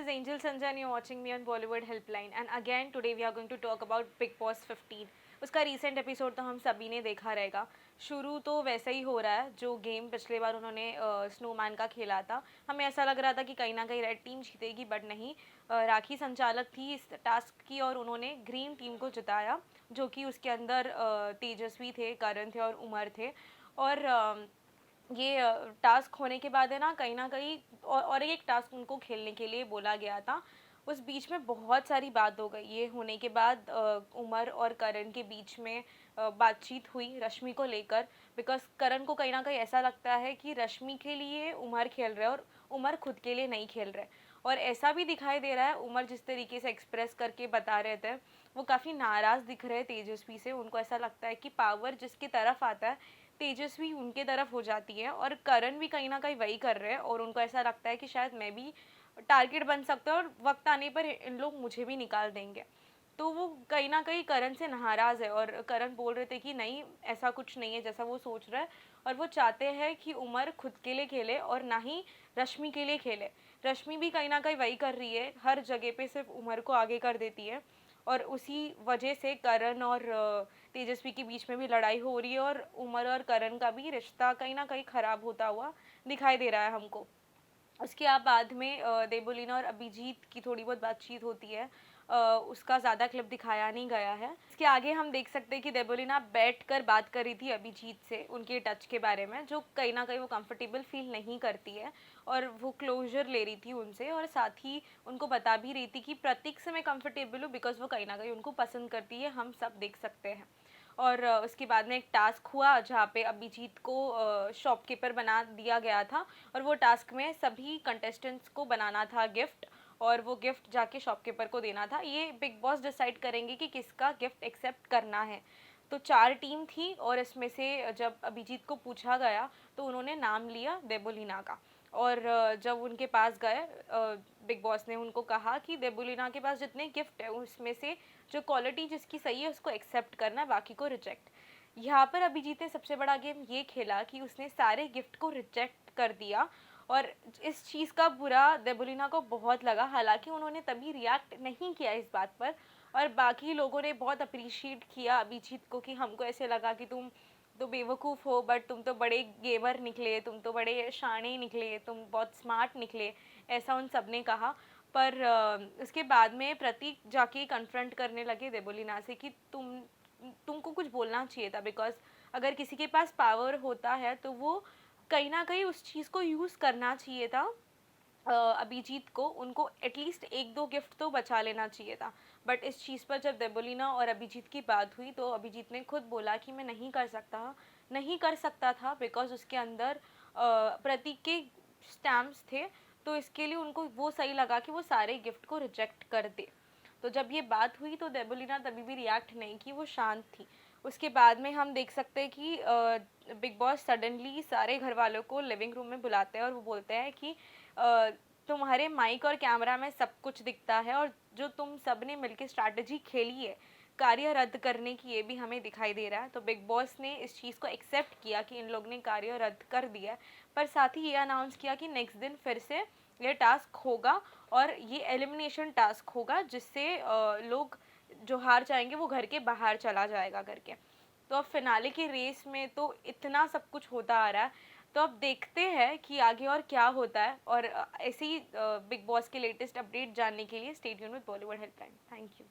is Angel Sanjay and you're watching me on Bollywood Helpline. And again, today we are going to talk about Big Boss 15. उसका recent episode तो हम सभी ने देखा रहेगा. शुरू तो वैसे ही हो रहा है जो गेम पिछले बार उन्होंने स्नोमैन का खेला था. हमें ऐसा लग रहा था कि कहीं ना कहीं रेड टीम जीतेगी, बट नहीं. राखी संचालक थी इस टास्क की और उन्होंने ग्रीन टीम को जिताया, जो कि उसके अंदर तेजस्वी थे, करण थे और उमर थे. और ये टास्क होने के बाद है ना कहीं और एक टास्क उनको खेलने के लिए बोला गया था. उस बीच में बहुत सारी बात हो गई. ये होने के बाद उमर और करण के बीच में बातचीत हुई रश्मि को लेकर, बिकॉज करण को कहीं ना कहीं ऐसा लगता है कि रश्मि के लिए उमर खेल रहे हैं और उमर खुद के लिए नहीं खेल रहे. और ऐसा भी दिखाई दे रहा है, उमर जिस तरीके से एक्सप्रेस करके बता रहे थे वो काफ़ी नाराज़ दिख रहे हैं तेजस्वी से. उनको ऐसा लगता है कि पावर जिसकी तरफ आता है तेजस्वी उनके तरफ हो जाती है, और करण भी कहीं ना कहीं वही कर रहे हैं. और उनको ऐसा लगता है कि शायद मैं भी टारगेट बन सकता हूँ और वक्त आने पर इन लोग मुझे भी निकाल देंगे. तो वो कहीं ना कहीं करण से नाराज़ है और करण बोल रहे थे कि नहीं, ऐसा कुछ नहीं है जैसा वो सोच रहा है. और वो चाहते हैं कि उमर खुद के लिए खेले और ना ही रश्मि के लिए खेले. रश्मि भी कहीं ना कहीं वही कर रही है, हर जगह पे सिर्फ उमर को आगे कर देती है. और उसी वजह से करण और तेजस्वी के बीच में भी लड़ाई हो रही है और उमर और करण का भी रिश्ता कहीं ना कहीं ख़राब होता हुआ दिखाई दे रहा है हमको. उसके बाद में देबोलीना और अभिजीत की थोड़ी बहुत बातचीत होती है. उसका ज़्यादा क्लिप दिखाया नहीं गया है. इसके आगे हम देख सकते हैं कि देबोलीना बैठकर बात कर रही थी अभिजीत से उनके टच के बारे में, जो कहीं ना कहीं वो कंफर्टेबल फील नहीं करती है. और वो क्लोजर ले रही थी उनसे और साथ ही उनको बता भी रही थी कि प्रतीक से मैं कंफर्टेबल हूँ बिकॉज वो कहीं ना कहीं उनको पसंद करती है, हम सब देख सकते हैं. और उसके बाद में एक टास्क हुआ जहाँ पे अभिजीत को शॉपकीपर बना दिया गया था. और वो टास्क में सभी कंटेस्टेंट्स को बनाना था गिफ्ट, और वो गिफ्ट जाके शॉपकीपर को देना था. ये बिग बॉस डिसाइड करेंगे कि किसका गिफ्ट एक्सेप्ट करना है. तो 4 टीम थी और इसमें से जब अभिजीत को पूछा गया तो उन्होंने नाम लिया देबोलीना का. और जब उनके पास गए बिग बॉस ने उनको कहा कि देबोलीना के पास जितने गिफ्ट है उसमें से जो क्वालिटी जिसकी सही है उसको एक्सेप्ट करना है, बाकी को रिजेक्ट. यहाँ पर अभिजीत ने सबसे बड़ा गेम ये खेला कि उसने सारे गिफ्ट को रिजेक्ट कर दिया. और इस चीज़ का बुरा देबोलीना को बहुत लगा, हालांकि उन्होंने तभी रिएक्ट नहीं किया इस बात पर. और बाकी लोगों ने बहुत अप्रिशिएट किया अभिजीत को कि हमको ऐसे लगा कि तुम तो बेवकूफ़ हो बट तुम तो बड़े गेमर निकले, तुम तो बड़े शाणे निकले, तुम बहुत स्मार्ट निकले, ऐसा उन सब ने कहा. पर उसके बाद में प्रतीक जाके कन्फ्रंट करने लगे देबोलीना से कि तुमको कुछ बोलना चाहिए था, बिकॉज अगर किसी के पास पावर होता है तो वो कहीं ना कहीं उस चीज़ को यूज़ करना चाहिए था. अभिजीत को उनको एटलीस्ट एक दो गिफ्ट तो बचा लेना चाहिए था. बट इस चीज़ पर जब देबोलीना और अभिजीत की बात हुई तो अभिजीत ने खुद बोला कि मैं नहीं कर सकता था बिकॉज उसके अंदर प्रतीक के स्टैम्प्स थे. तो इसके लिए उनको वो सही लगा कि वो सारे गिफ्ट को रिजेक्ट कर दे. तो जब ये बात हुई तो देबोलीना तभी भी रिएक्ट नहीं की, वो शांत थी. उसके बाद में हम देख सकते हैं कि बिग बॉस सडनली सारे घर वालों को लिविंग रूम में बुलाते हैं और वो बोलते हैं कि तुम्हारे माइक और कैमरा में सब कुछ दिखता है और जो तुम सब ने मिलकर स्ट्रैटेजी खेली है कार्य रद्द करने की, ये भी हमें दिखाई दे रहा है. तो बिग बॉस ने इस चीज़ को एक्सेप्ट किया कि इन लोग ने कार्य रद्द कर दिया है, पर साथ ही ये अनाउंस किया कि नेक्स्ट दिन फिर से ये टास्क होगा और ये एलिमिनेशन टास्क होगा, जिससे लोग जो हार जाएंगे वो घर के बाहर चला जाएगा करके. तो अब फिनाले की रेस में तो इतना सब कुछ होता आ रहा है. तो अब देखते हैं कि आगे और क्या होता है. और ऐसे ही बिग बॉस के लेटेस्ट अपडेट जानने के लिए stay tuned with Bollywood helpline. Thank you.